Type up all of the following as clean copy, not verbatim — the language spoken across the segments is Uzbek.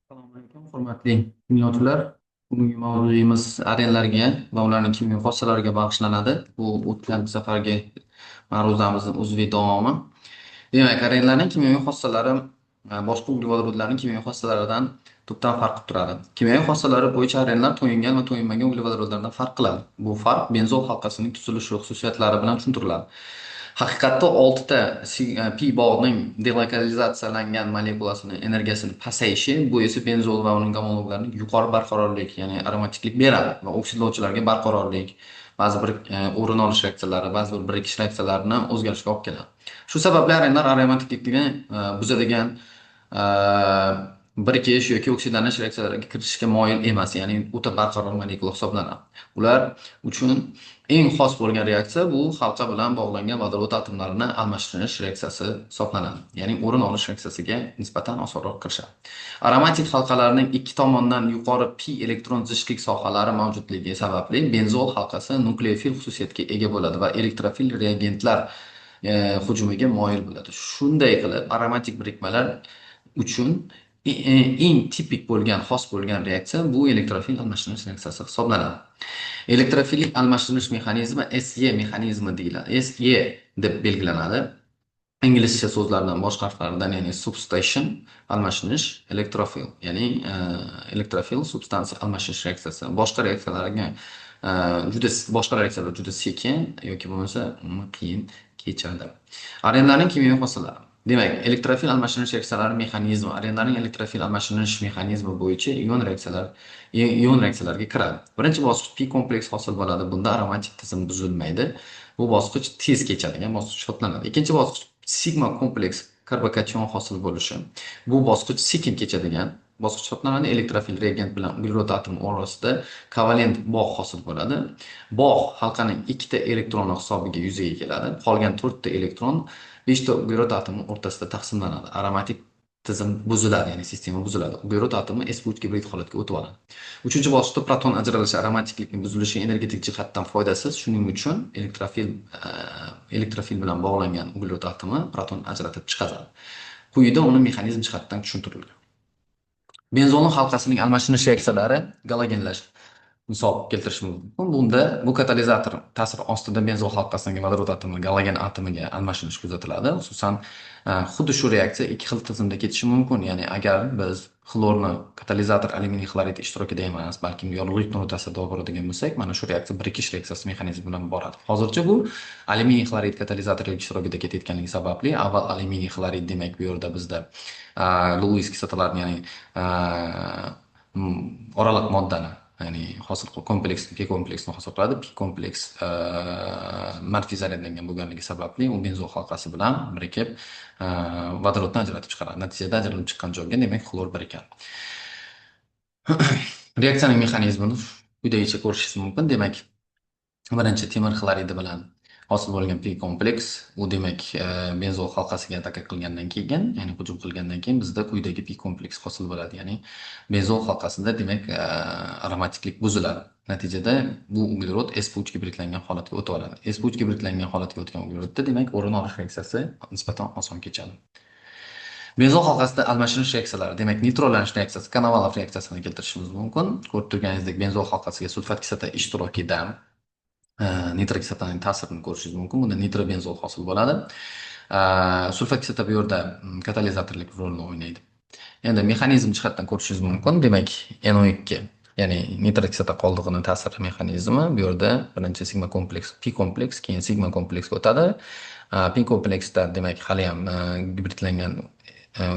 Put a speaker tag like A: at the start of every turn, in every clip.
A: Assalomu alaykum, hurmatli tinglovchilar. Bugungi mavzuyimiz arenlarga va ularning kimyo xossalariga bag'ishlanadi. Bu o'tgan safargi ma'ruzamizning uzviy davomi. Demak, arenlarning kimyoviy xossalari boshqa uglevodorodlarning kimyoviy xossalaridan tubdan farq qilib turadi. Kimyoviy xossalari bo'yicha arenlar to'yingan va to'yinmagan uglevodorodlardan farq qiladi. Bu farq benzol halqasining tuzilishi xususiyatlari bilan tushuntiriladi. Haqiqatda 6 ta pi bog'ning delokalizatsiyalangan molekulasining energiyasini pasayishi, bu esa benzol va uning gomologlarning yuqori barqarorlik, ya'ni aromatiklik beradi va oksidlovchilarga barqarorlik, ba'zi bir o'rin olish reaksiyalari, ba'zi bir birikish reaksiyalarini o'zgarishga olib keladi. Shu sababli arenlar aromatiklikni buzadigan e, birikish yoki oksidlanish reaksiyalariga kirishishga moyil emas, ya'ni o'ta barqaror molekula hisoblanadi. Ular uchun eng xos bo'lgan reaksiya bu halqa bilan bog'langan vodorod atomlarini almashtirish reaksiyasi hisoblanadi. Ya'ni o'rin olish reaksiyasiga nisbatan osonroq kirishadi. Aromatik halqalarning ikki tomondan yuqori pi elektron zichdlik sohalari mavjudligi sababli benzol halqasi nukleofil xususiyatga ega bo'ladi va elektrofil reagentlar hujumiga moyil bo'ladi. Shunday qilib, aromatik birikmalar uchun eng tipik bo'lgan, xos bo'lgan reaksiya bu elektrofil almashtirish reaksiyasi hisoblanadi. Elektrofillik almashtirish mexanizmi SE mexanizmi deyiladi. SE deb belgilanadi. Inglizcha so'zlardan boshqa harflardan, ya'ni substation almashtirish, elektrofil, ya'ni elektrofil substansiya almashtirish reaksiyasi. Boshqa reaksiyalarga boshqa reaksiyalar juda sekin yoki bo'lmasa qiyin kechadi. Arenlarning kimyoviy xossalari. Demak, elektrofil almashtirish reaksiyalari mexanizmi. Arenlarning elektrofil almashtirish mexanizmi bo'yicha ion reaksiyalarga kiradi. Birinchi bosqich pi kompleks hosil bo'ladi. Bunda aromatik tizim buzilmaydi. Bu bosqich tez kechadigan bosqich hisoblanadi. Ikkinchi bosqich sigma kompleks karbokation hosil bo'lishi. Bu bosqich sekin kechadigan bosqich hisoblanadi. Elektrofil reagent bilan uglerod atomi orasida kovalent bog' hosil bo'ladi. Bog' halqaning 2 ta elektroni hisobiga yuzaga keladi. Qolgan 4 ta elektron 5 ta uglerod atomi o'rtasida taqsimlanadi. Aromatik tizim buziladi, ya'ni sistema buziladi. Uglerod atomi sp3 gibrid holatga o'tib oladi. Uchinchi bosqichda proton ajralishi, aromatiklikning buzilishi energetik jihatdan foydasiz. Shuning uchun elektrofil bilan bog'langan uglerod atomi proton ajratib chiqaradi. Quyida uni mexanizm jihatdan tushuntirilgan. Benzolning halqasining almashtirish reaksiyalari galogenlash misol keltirish mumkin. Bunda bu katalizator ta'siri ostida benzol halqasidagi vodorod atomi galogen atomiga almashinish kuzatiladi. Xususan, xuddi shu reaksiya ikki xil tizimda ketishi mumkin. Ya'ni agar biz xlorni katalizator alyuminiy xlorid ishtirokida emas, balki yorug'lik nuri ta'sirida olib boradigan bo'lsak, mana shu reaksiya birikish reaksiyasi mexanizmi bilan boradi. Hozircha bu alyuminiy xlorid katalizator ishtirokida ketayotganligi sababli avval alyuminiy xlorid, demak bu yerda bizda Lewis kislotalarni, ya'ni oraliq moddani, ya'ni hosil kompleks, pi kompleksni hosil qiladi. Pi kompleks manfiy zaryadlangan bo'lganligi sababli u benzol halqasi bilan birikib vodorodni ajratib chiqaradi. Natijada ajralib chiqqan joyga demak xlor birikadi. Reaksiyaning mexanizmini quyidagicha ko'rishingiz mumkin. Demak, birinchi temir xloridi bilan hosil bo'lgan pi kompleks, u demak benzol halqasiga ataka qilgandan keyin, ya'ni hujum qilgandan keyin bizda quyidagi pi kompleks hosil bo'ladi. Ya'ni benzol halqasida demak aromatiklik buziladi. Natijada bu uglerod sp3 gibridlangan holatga o'tib oladi. sp3 gibridlangan holatga o'tgan uglerodda demak o'rin olish reaksiyasi nisbatan oson kechadi. Benzol halqasida almashtirish reaksiyalari, demak nitrolanish reaksiyasi, Konovalov reaksiyasini keltirishimiz mumkin. Ko'rib turganingizdek, benzol halqasiga sulfat kislota ishtirokida nitr kislotaning ta'sirini ko'rishingiz mumkin. Bunda nitrobenzol hosil bo'ladi. Sulfat kislota bu yerda katalizatorlik rolini o'ynaydi. Endi mexanizm jihatdan ko'rishingiz mumkin. Demak, NO2, ya'ni nitr kislota qoldig'ining ta'siri mexanizmi bu yerda birinchi sigma kompleks, pi kompleks, keyin sigma kompleksga o'tadi. Pi kompleksda demak hali ham gibridlangan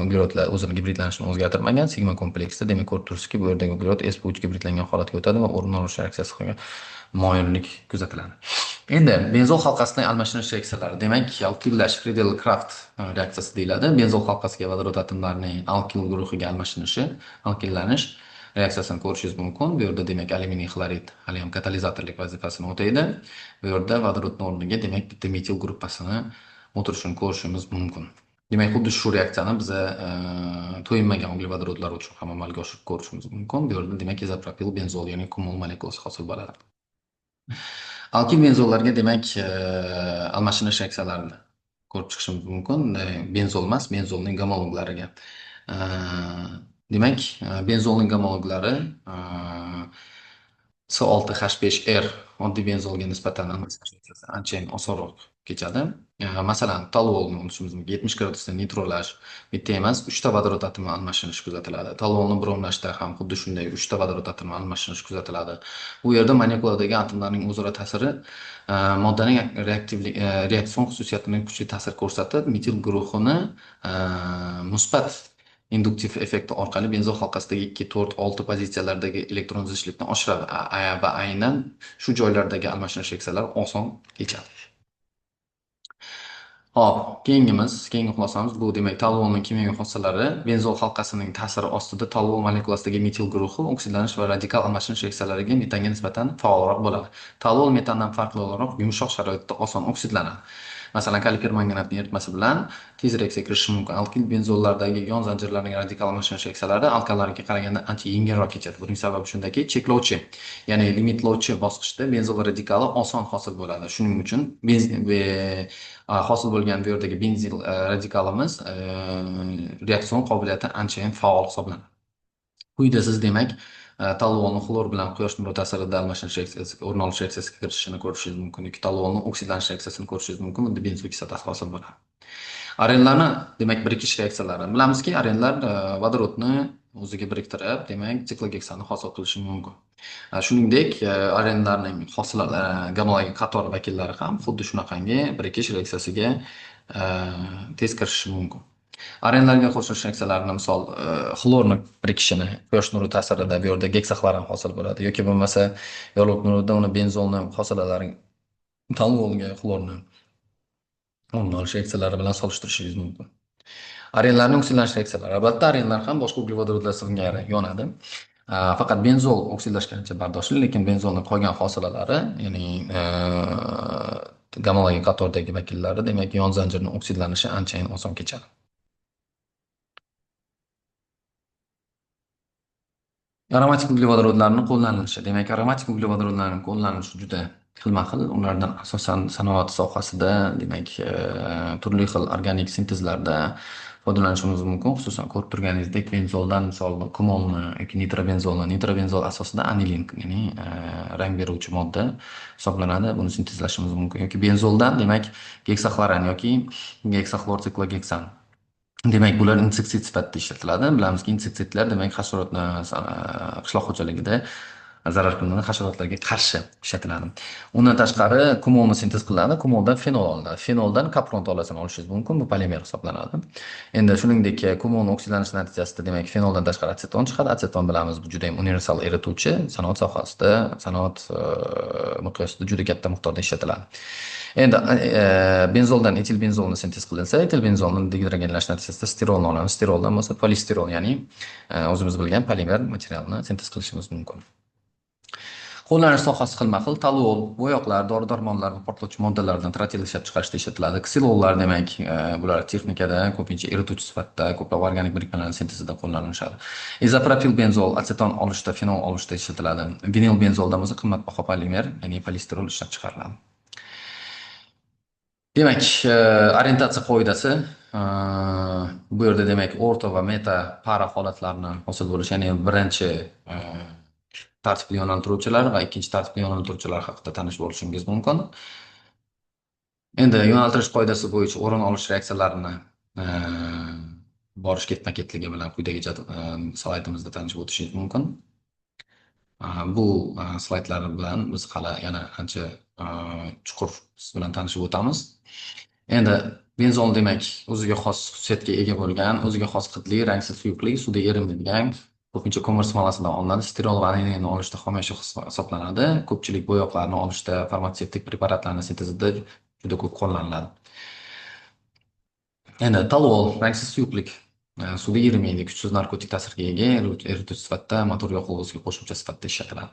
A: uglerodlar o'zini gibridlanishini o'zgartirmagan. Sigma kompleksda demak ko'rib turibsizki, bu yerdagi uglерод sp3 gibridlangan holatga o'tadi va o'rin olish reaksiyasiga moyillik kuzatiladi. Endi benzol halqasining almashtirish reaksiyalari, demak alkillash, Friedel-Crafts reaksiyasi deyiladi. Benzol halqasiga vodorod atomlarining alkil guruhiga almashinishi, alkillanish reaksiyasini ko'rishingiz mumkin. Bu yerda demak alyuminiy xlorid hali ham katalizatorlik vazifasini o'taydi. Bu yerda vodorodning o'rniga demak bitta metil gruppasini o'tirishini ko'rishimiz mumkin. Demak, xuddi shu reaksiyani biz to'yinmagan uglevodorodlar uchun ham amalga oshirib ko'rishimiz mumkin. Bu yerda demak izopropil benzol, ya'ni kumul molekulasi hosil bo'ladi. Alkil benzollarga demak almashinish reaksiyalarini ko'rib chiqishimiz mumkin. Benzol emas, benzolning gomologlariga Demak, benzolning gomologlari C6H5R oddiy benzolga nisbatan anchayin osonroq kechadi. Masalan, toluolni olishimiz mumkin. 70 gradusda nitrolash bitta emas, 3 ta vodorod atomi almashinishi kuzatiladi. Toluolni bromlashda ham xuddi shunday 3 ta vodorod atomi almashinishi kuzatiladi. Bu yerda molekuladagi atomlarning o'zaro ta'siri moddaning reaksion xususiyatiga kuchli ta'sir ko'rsatib, metil guruhini musbat induktiv effekti orqali benzol halqasidagi 2, 4, 6 pozitsiyalardagi elektron zichllikni oshiradi va aynan shu joylardagi almashinish reaksiyalari oson kechadi. Hop, keyingi xulosamiz bu demak toluolning kimyoviy xossalari benzol halqasining ta'siri ostida toluol molekulasidagi metil guruhi oksidlanish va radikal almashinish reaksiyalariga metanga nisbatan faolroq bo'ladi. Toluol metandan farqli o'laroq yumshoq sharoitda oson oksidlanadi. Masalan, kaliper manganatni eritmasi bilan tez reaksiyaga kirishishi mumkin. Alkil benzollardagi yon zanjirlarning radikal almashinish reaksiyalari alkallarga qaraganda ancha yengilroq kechadi. Buning sababi shundaki, cheklovchi, ya'ni limitlovchi bosqichda benzol radikali oson hosil bo'ladi. Shuning uchun hosil bo'lgan bu yerdagi benzil radikalimiz reaksion qobiliyati anchayin faol hisoblanadi. Quyida siz demak toluolni xlor bilan quyosh nuri ta'sirida almashinish reaksiyasiga o'rin olish reaksiyasiga kirishini ko'rishingiz mumkin yoki toluolni oksidlanish reaksiyasini ko'rishingiz mumkin. Bunda benzil kislotasi hosil bo'ladi. Arenlarni demak birikish reaksiyalari. Bilamizki, arenlar vodorodni o'ziga biriktirib, demak siklogeksanni hosil qilishi mumkin. Shuningdek, arenlarning gomologik qator vakillari ham xuddi shunaqangi birikish reaksiyasiga tez kirishishi mumkin. Arenlarga qo'shilish reaksiyalarini misol xlorni birikishini quyosh nuri ta'sirida bu yerda geksaxlor ham hosil bo'ladi yoki bo'lmasa yorug' nurida uni benzolni hosilalaring toluolga xlorni o'rin olish reaksiyalari bilan solishtirishingiz mumkin. Arenlarning oksidlanish reaksiyalari. Albatta, arenlar ham boshqa uglevodorodlar singari yonadi. Faqat benzol oksidlashga ancha bardoshli, lekin benzolning qolgan hosilalari, ya'ni gomologik qatordagi vakillari, demak, yon zanjirning oksidlanishi anchayin oson kechadi. Aromatik uglevodorodlarning qo'llanilishi. Demak, aromatik uglevodorodlarning qo'llanilishi juda xilma-xil. Ulardan asosan sanoat sohasida, demak, turli xil organik sintezlarda foydalanishimiz mumkin. Xususan, ko'rib turganingizdek, benzoldan misol kumolni yoki nitrobenzol asosida anilin, ya'ni rang beruvchi modda hisoblanadi. Buni sintezlashimiz mumkin. Yoki benzoldan, demak, geksaxloran yoki geksaxlorsiklogeksan. Demak, bular inseksid sifatida ishlatiladi. Bilamizki, inseksidlar demak hasharotni qishloq xo'jaligida zarar qiluvchi hasharotlarga qarshi ishlatiladi. Undan tashqari kumolni sintez qilinadi. Kumoldan fenol olinadi. Fenoldan kapron tolasini olishingiz mumkin. Bu polimer hisoblanadi. Endi shuningdek, kumolning oksidlanishi natijasida demak fenoldan tashqari aseton chiqadi. Aseton bilamiz, bu juda ham universal erituvchi, sanoat sohasida, sanoat miqyosida juda katta miqdorda ishlatiladi. Endi benzoldan etil benzolni sintez qilinsa, etil benzolni degidrogenlash natijasida sterolni olamiz. Steroldan bo'lsa polistirol, ya'ni o'zimiz bilgan polimer materialni sintez qilishimiz mumkin. Qo'llanish sohasi xilma-xil. Toluol bo'yoqlar, dori-darmonlar va portlovchi moddalardan trotil ishlab chiqarishda ishlatiladi. Ksilollar demak, bular texnikada ko'pincha erituvchi sifatida ko'plab organik birikmalarning sintezida qo'llaniladi. Izopropil benzol aseton olishda, fenol olishda ishlatiladi. Vinil benzoldan bo'lsa qimmatbaho polimer, ya'ni polistirol ishlab chiqariladi. Demak, orientatsiya qoidasi bu yerda demak o'rta va meta para holatlarni hosil bo'lish, ya'ni birinchi tartibli yo'naltiruvchilar va ikkinchi tartibli yo'naltiruvchilar haqida tanishib olishingiz mumkin. Endi yo'naltirish qoidasi bo'yicha o'rin olish reaksiyalarini borish ketma-ketligi bilan quyidagi slaydimizda tanishib o'tishingiz mumkin. Bu slaydlar bilan biz hali yana ancha chuqur bilan tanishib o'tamiz. Endi benzol demak o'ziga xos xususiyatga ega bo'lgan, o'ziga xos hidli, rangsiz suyuqlik, suvda erinmaydigan, ko'pincha ko'mir smolasidan olinadi. Sterol va anilinni olishda xomashyo hisoblanadi. Ko'pchilik bo'yoqlarni olishda, farmatsevtik preparatlarni sintezida juda ko'p qo'llaniladi. Endi toluol rangsiz suyuqlik suvda erimaydi, kuchsiz narkotik ta'sirga ega, erituvchi sifatida, motor yoqilg'isiga qo'shimcha sifatida ishlatiladi.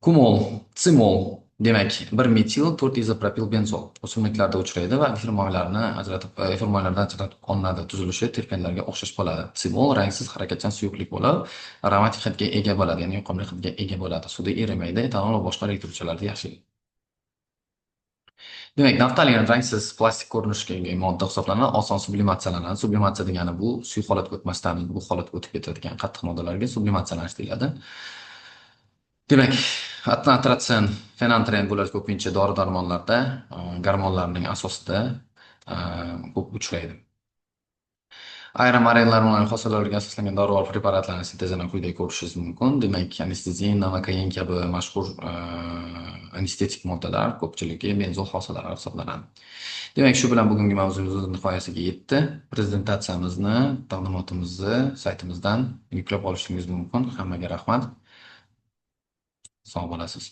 A: Kumol, tsimol demak 1 metil 4 izopropil benzol o'simliklarda uchraydi va fermoylardan ajratib olinadi. Tuzilishi terpenlarga o'xshash bo'ladi. Tsimol rangsiz harakatchan suyuqlik bo'lib, aromatik hidga ega bo'ladi, ya'ni yoqimli hidga ega bo'ladi. Suvda erimaydi, etanol va boshqa erituvchilarda yashaydi. Demak, naftalin rangsiz plastik ko'rinishga ega modda hisoblanadi, oson sublimatsiyalanadi. Sublimatsiya degani bu suyuq holatga o'tmasdan bu holatga o'tib ketadigan qattiq moddalarga sublimatsiyalanish deyiladi. Demak, natratsion, fenantren bular ko'pincha dori-darmonlarda gormonlarning asosida ko'p uchraydi. Ayrim arenlarning xosalariga asoslangan dorivor preparatlarning sintezini quyidagi ko'rishingiz mumkin. Demak, anestezin, navacain kabi mashhur anestetik moddalar ko'pchiligi benzol hosilalari hisoblanadi. Demak, shu bilan bugungi mavzuimiz o'z nihoyasiga yetdi. Prezentatsiyamizni, taqdimotimizni saytimizdan yuklab olishingiz mumkin. Hammaga rahmat. Sog' bo'lasiz.